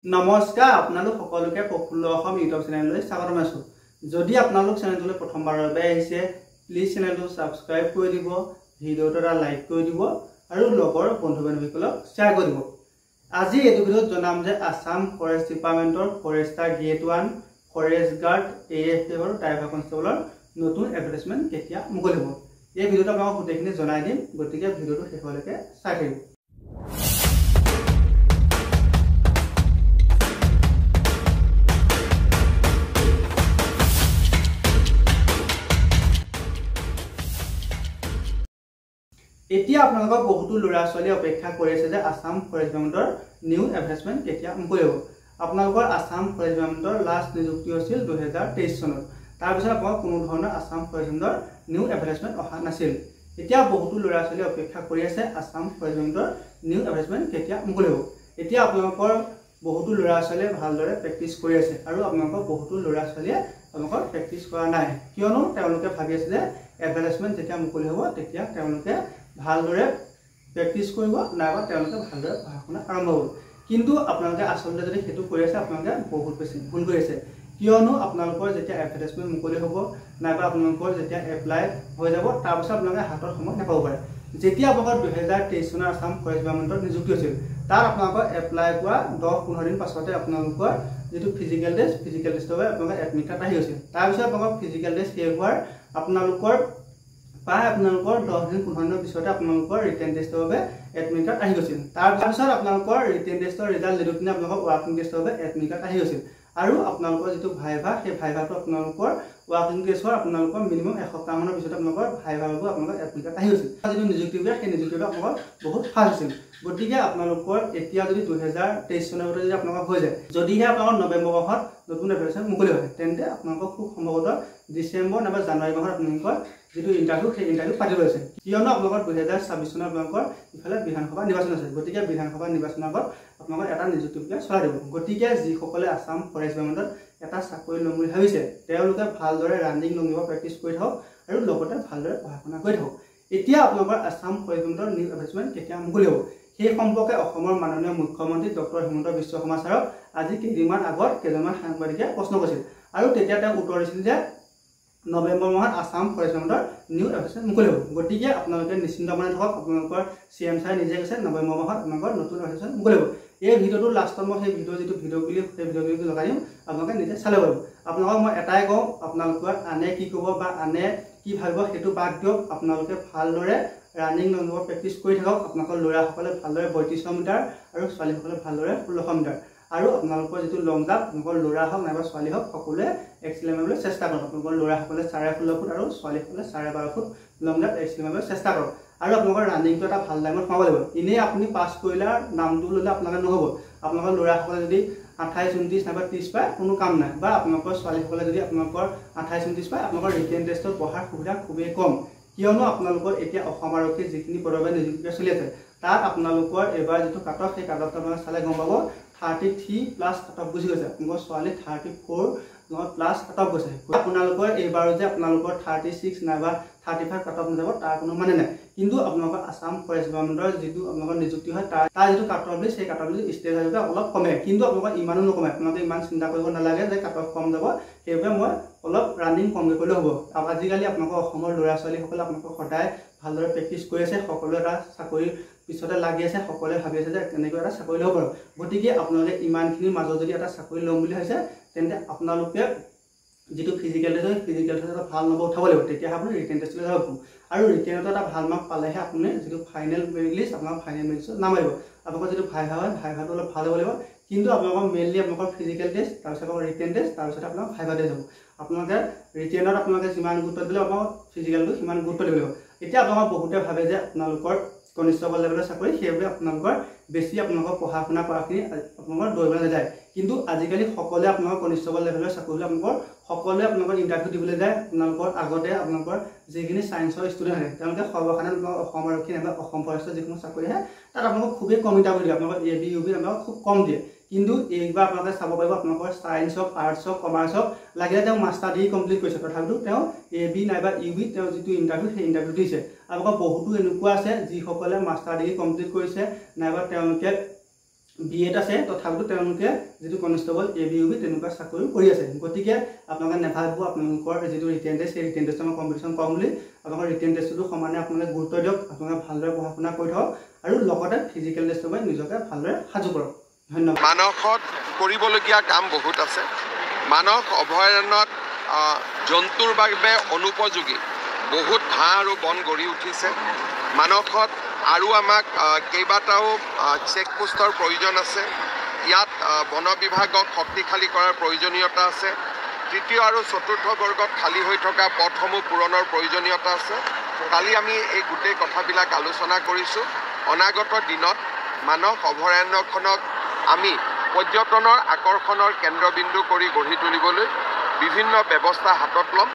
নমস্কাৰ আপোনালোক সকলোকে প্ৰফুল্ল অসম ইউটিউব চেনেললৈ স্বাগতম আছো। যদি আপোনালোক চেনেলটোলৈ প্ৰথমবাৰৰ বাবে আহিছে প্লিজ চেনেলটো সাবস্ক্ৰাইব কৰি দিব, ভিডিঅ'টো এটা লাইক কৰি দিব আৰু লগৰ বন্ধু বান্ধৱীসকলক শ্বেয়াৰ কৰি দিব। আজি এই ভিডিঅ'ত জনাম যে আসাম ফৰেষ্ট ডিপাৰ্টমেণ্টৰ Forester grade 1 forest guard AFF আৰু ড্ৰাইভাৰ কনষ্টেবলৰ নতুন এডভাৰটাইজমেণ্ট কেতিয়া মুকলি হ'ব। এই ভিডিঅ'ত আপোনাক গোটেইখিনি জনাই দিম, গতিকে ভিডিঅ'টো শেষলৈকে চাই থাকিব। এতিয়া আপোনালোকৰ বহুতো ল'ৰা ছোৱালী অপেক্ষা কৰি আছে যে আসাম ফৰেষ্ট ডিপাৰ্টমেণ্টৰ নিউ এডভাৰটাইজমেণ্ট কেতিয়া মুকলি হ'ব। আপোনালোকৰ আসাম ফৰেষ্ট ডিপাৰ্টমেণ্টৰ লাষ্ট নিযুক্তি হৈছিল 2023 চনত। তাৰপিছত আপোনালোকৰ কোনো ধৰণৰ আসাম ফৰেষ্ট ডিপাৰ্টমেণ্টৰ নিউ এডভাৰটাইজমেণ্ট অহা নাছিল। এতিয়া বহুতো ল'ৰা ছোৱালী অপেক্ষা কৰি আছে আসাম ফৰেষ্ট ডিপাৰ্টমেণ্টৰ নিউ এডভাৰটাইজমেণ্ট কেতিয়া মুকলি হ'ব। এতিয়া আপোনালোকৰ বহুতো ল'ৰা ছোৱালীয়ে ভালদৰে প্ৰেক্টিছ কৰি আছে আৰু আপোনালোকৰ বহুতো ল'ৰা ছোৱালীয়ে আপোনালোকৰ প্ৰেক্টিছ কৰা নাই, কিয়নো তেওঁলোকে ভাবি আছে যে এডভাৰটাইজমেণ্ট যেতিয়া মুকলি হ'ব তেতিয়া তেওঁলোকে ভালদৰে প্ৰেক্টিছ কৰিব নাইবা তেওঁলোকে ভালদৰে পঢ়া শুনা আৰম্ভ হ'ব। কিন্তু আপোনালোকে আচলতে যদি সেইটো কৰি আছে আপোনালোকে বহুত বেছি ভুল কৰি আছে, কিয়নো আপোনালোকৰ যেতিয়া এডভাৰটাইজমেণ্ট মুকলি হ'ব নাইবা আপোনালোকৰ যেতিয়া এপ্লাই হৈ যাব তাৰপিছত আপোনালোকে হাতত সময় নাপাব পাৰে। যেতিয়া আপোনালোকৰ 2023 চনৰ আসাম ফৰেষ্ট ডিপাৰ্টমেণ্টৰ নিযুক্তি হৈছিল তাত আপোনালোকৰ এপ্লাই কৰা 10-15 দিন পাছতে আপোনালোকৰ যিটো ফিজিকেল টেষ্টৰ বাবে আপোনালোকৰ এডমিট কাৰ্ড আহি গৈছিল। তাৰপিছত আপোনালোকৰ ফিজিকেল টেষ্ট শেষ হোৱাৰ আপোনালোকৰ প্ৰায় আপোনালোকৰ 10 দিন 15 দিনৰ পিছতে আপোনালোকৰ ৰিটেন টেষ্টৰ বাবে এডমিট কাৰ্ড আহি গৈছিল। তাৰপিছত আপোনালোকৰ ৰিটেন টেষ্টৰ ৰিজাল্ট দিওঁতে আপোনালোকৰ ৱাৰ্কিং টেষ্টৰ বাবে এডমিট কাৰ্ড আহি গৈছিল আৰু আপোনালোকৰ যিটো ভাইভা সেই ভাইভাটো আপোনালোকৰ ৱাৰ্কিং টেষ্টৰ আপোনালোকৰ মিনিমাম এসপ্তাহমানৰ পিছতে আপোনালোকৰ ভাইভাটো আপোনালোকৰ এডমিট কাৰ্ড আহি গৈছিল। যিটো নিযুক্তি প্ৰক্ৰিয়া সেই নিযুক্তি প্ৰক্ৰিয়া আপোনালোকৰ বহুত ফাষ্ট হৈছিল। গতিকে আপোনালোকৰ এতিয়া যদি 2023 চনৰ ভিতৰত যদি আপোনালোকৰ হৈ যায়, যদিহে আপোনালোকৰ নৱেম্বৰ মাহত নতুন এডভাৰটাইজমেণ্ট মুকলি হয় তেন্তে আপোনালোকৰ খুব সম্ভৱতঃ ডিচেম্বৰ নাইবা জানুৱাৰী মাহত আপোনালোকৰ যিটো ইণ্টাৰভিউ সেই ইণ্টাৰভিউ পাতিব আছে, কিয়নো আপোনালোকৰ 2026 চনত আপোনালোকৰ ইফালে বিধানসভা নিৰ্বাচন আছে। গতিকে বিধানসভা নিৰ্বাচনৰ আগত আপোনালোকৰ এটা নিযুক্তি প্ৰক্ৰিয়া চলাই দিব। গতিকে যিসকলে আসাম ফৰেষ্ট ডিপাৰ্টমেণ্টত এটা চাকৰি ল'ম বুলি ভাবিছে তেওঁলোকে ভালদৰে ৰানিং লং দিব প্ৰেক্টিছ কৰি থাকক আৰু লগতে ভালদৰে পঢ়া শুনা কৰি থাকক। এতিয়া আপোনালোকৰ আসাম ফৰেষ্ট ডিপাৰ্টমেণ্টৰ নিউ এডভাৰটাইজমেণ্ট কেতিয়া মুকলি হ'ব সেই সম্পৰ্কে অসমৰ মাননীয় মুখ্যমন্ত্ৰী ডক্টৰ হিমন্ত বিশ্ব শৰ্মা ছাৰক আজি কেইদিনমান আগত কেইজনমান সাংবাদিকে প্ৰশ্ন কৰিছিল আৰু তেতিয়া তেওঁ উত্তৰ দিছিল যে নৱেম্বৰ মাহত আসাম ফৰেষ্ট ডিপাৰ্টমেণ্টৰ নিউ এডভাৰটাইজমেণ্ট মুকলি হ'ব। গতিকে আপোনালোকে নিশ্চিন্ত মনে থাকক, আপোনালোকৰ CM ছাৰে নিজে কৈছে নৱেম্বৰ মাহত আপোনালোকৰ নতুন এডভাৰটাইজমেণ্ট মুকলি হ'ব। এই ভিডিঅ'টো লাষ্টত মই সেই ভিডিঅ' ক্লিপ লগাই দিম, আপোনালোকে নিজে চালে পাৰিব। আপোনালোকক মই এটাই কওঁ, আপোনালোকৰ আনে কি ক'ব বা আনে কি ভাবিব সেইটো বাদ দিয়ক, আপোনালোকে ভালদৰে ৰানিং লং জাম্পৰ প্ৰেক্টিছ কৰি থাকক। আপোনালোকৰ ল'ৰাসকলে ভালদৰে 3200 মিটাৰ আৰু ছোৱালীসকলে ভালদৰে 1600 মিটাৰ আৰু আপোনালোকৰ যিটো লং জাম্প আপোনালোকৰ ল'ৰা হওক নাইবা ছোৱালী হওক সকলোৱে এক্সিলেণ্ট মাৰিবলৈ চেষ্টা কৰক। আপোনালোকৰ ল'ৰাসকলে 16.5 ফুট আৰু ছোৱালীসকলে 12.5 ফুট লং জাম্প এক্সিলেণ্ট মাৰিবলৈ চেষ্টা কৰক আৰু আপোনালোকৰ ৰানিংটো এটা ভাল টাইমত সোমাব লাগিব। এনেই আপুনি পাছ কৰিলে নামটো ল'লে আপোনালোকে নহ'ব। আপোনালোকৰ ল'ৰাসকলে যদি 28, 29 নাইবা 30 পায় কোনো কাম নাই, বা আপোনালোকৰ ছোৱালীসকলে যদি আপোনালোকৰ 28, 29 পায় আপোনালোকৰ ৰিটেন টেষ্টত পঢ়াৰ সুবিধা খুবেই কম, কিয়নো আপোনালোকৰ এতিয়া অসম আৰক্ষীৰ যিখিনি পদৰ বাবে নিযুক্তি চলি আছে তাত আপোনালোকৰ এবাৰ যিটো কাট অফ সেই কাট অফটো আপোনালোকে চালে গম পাব 33+ কাট অফ গুচি গৈছে। আপোনালোকৰ ছোৱালী 34+ কাট অফ গৈছে। আপোনালোকৰ এইবাৰ যে আপোনালোকৰ 36 নাইবা 35 কাট অফ নাযাব তাৰ কোনো মানে নাই, কিন্তু আপোনালোকৰ আসাম ফৰেষ্ট ডিপাৰ্টমেণ্টৰ যিটো আপোনালোকৰ নিযুক্তি হয় তাৰ যিটো কাট অফ সেই কাট অফ ষ্টেজ হিচাপে অলপ কমে, কিন্তু আপোনালোকৰ ইমানো নকমে। আপোনালোকে ইমান চিন্তা কৰিব নালাগে যে কাট অফ কম যাব, সেইবাবে মই অলপ ৰানিং কমকৈ কৰিলেও হ'ব। আজিকালি আপোনালোকৰ অসমৰ ল'ৰা ছোৱালীসকলে আপোনালোকক সদায় ভালদৰে প্ৰেক্টিছ কৰি আছে, সকলোৱে এটা চাকৰিৰ পিছতে লাগি আছে, সকলোৱে ভাবি আছে যে তেনেকৈ এটা চাকৰি ল'ব পাৰোঁ। গতিকে আপোনালোকে ইমানখিনিৰ মাজত যদি এটা চাকৰি ল'ম বুলি ভাবিছে তেন্তে আপোনালোকে যিটো ফিজিকেল টেষ্ট এটা ভাল নম্বৰ উঠাব লাগিব, তেতিয়াহে আপুনি ৰিটেন টেষ্টলৈ যাব আৰু ৰিটেনত এটা ভাল মাৰ্ক পালেহে আপুনি যিটো ফাইনেল মেৰিট লিষ্ট আপোনালোকৰ ফাইনেল মেৰিট লিষ্টত নাম আহিব। আপোনালোকৰ যিটো ভাইভা হয় ভাইভাটো অলপ ভাল হ'ব লাগিব, কিন্তু আপোনালোকৰ মেইনলি আপোনালোকৰ ফিজিকেল টেষ্ট তাৰপিছত আকৌ ৰিটেন টেষ্ট তাৰপিছত আপোনালোকৰ ভাইভা টেষ্ট হ'ব। আপোনালোকে ৰিটেনত আপোনালোকে যিমান গুৰুত্ব দিলে আপোনালোকৰ ফিজিকেলটো সিমান গুৰুত্ব দিব লাগিব। এতিয়া আপোনালোকৰ বহুতে ভাবে যে আপোনালোকৰ কনিষ্টেবল লেভেলৰ চাকৰি, সেইবাবে আপোনালোকৰ বেছি আপোনালোকৰ পঢ়া শুনা কৰাখিনি আপোনালোকৰ দৌৰিবলৈ নাযায়, কিন্তু আজিকালি সকলোৱে আপোনালোকৰ কনিষ্টেবল লেভেলৰ চাকৰি হ'লে সকলোৱে আপোনালোকৰ ইণ্টাৰভিউ দিবলৈ যায়। আপোনালোকৰ আগতে আপোনালোকৰ যিখিনি ছায়েন্সৰ ষ্টুডেণ্ট থাকে তেওঁলোকে সৰ্বসাধাৰণ অসম আৰক্ষী নাইবা অসম ফৰেষ্টৰ যিকোনো চাকৰি আহে তাত আপোনালোকক খুবেই কম ইণ্টাৰভিউ দিয়ে, আপোনালোকৰ AB UB আপোনালোকক খুব কম দিয়ে। কিন্তু এইবাৰ আপোনালোকে চাব পাৰিব আপোনালোকৰ ছায়েন্স হওক আৰ্টছ হওক কমাৰ্চ হওক লাগিলে তেওঁ মাষ্টাৰ ডিগ্ৰী কমপ্লিট কৰিছে, তথাপিতো তেওঁ AB নাইবা UB তেওঁ যিটো ইণ্টাৰভিউ সেই ইণ্টাৰভিউ দিছে। আপোনালোকৰ বহুতো এনেকুৱা আছে যিসকলে মাষ্টাৰ ডিগ্ৰী কমপ্লিট কৰিছে নাইবা তেওঁলোকে B.Ed আছে তথাপিতো তেওঁলোকে যেটো কনষ্টেবল ABUB তেনেকুৱা চাকৰি কৰি আছে গতিকে আপোনালোকে নেভাবিব আপোনালোকৰ যেটো ৰিটেন টেষ্ট সেই ৰিটেন টেষ্টৰ কম্পিটিশন কম বুলি আপোনালোকৰ ৰিটেন টেষ্টটো সমানে আপোনালোকে গুৰুত্ব দিয়ক আপোনালোকে ভালদৰে পঢ়া শুনা কৰি থাকক আৰু লগতে ফিজিকেল টেষ্টৰ বাবে নিজকে ভালদৰে সাজু কৰক ধন্যবাদ মানসত কৰিবলগীয়া কাম বহুত আছে মানস অভয়াৰণ্যত জন্তুৰ বাবে অনুপযোগী বহুত ঘাঁহ আৰু বন গঢ়ি উঠিছে মানসত আৰু আমাক কেইবাটাও চেকপোষ্টৰ প্ৰয়োজন আছে ইয়াত বন বিভাগক শক্তিশালী কৰাৰ প্ৰয়োজনীয়তা আছে তৃতীয় আৰু চতুৰ্থ বৰ্গত খালী হৈ থকা পথসমূহ পূৰণৰ প্ৰয়োজনীয়তা আছে কালি আমি এই গোটেই কথাবিলাক আলোচনা কৰিছোঁ অনাগত দিনত মানস অভয়াৰণ্যখনক আমি পৰ্যটনৰ আকৰ্ষণৰ কেন্দ্ৰবিন্দু কৰি গঢ়ি তুলিবলৈ বিভিন্ন ব্যৱস্থা হাতত ল'ম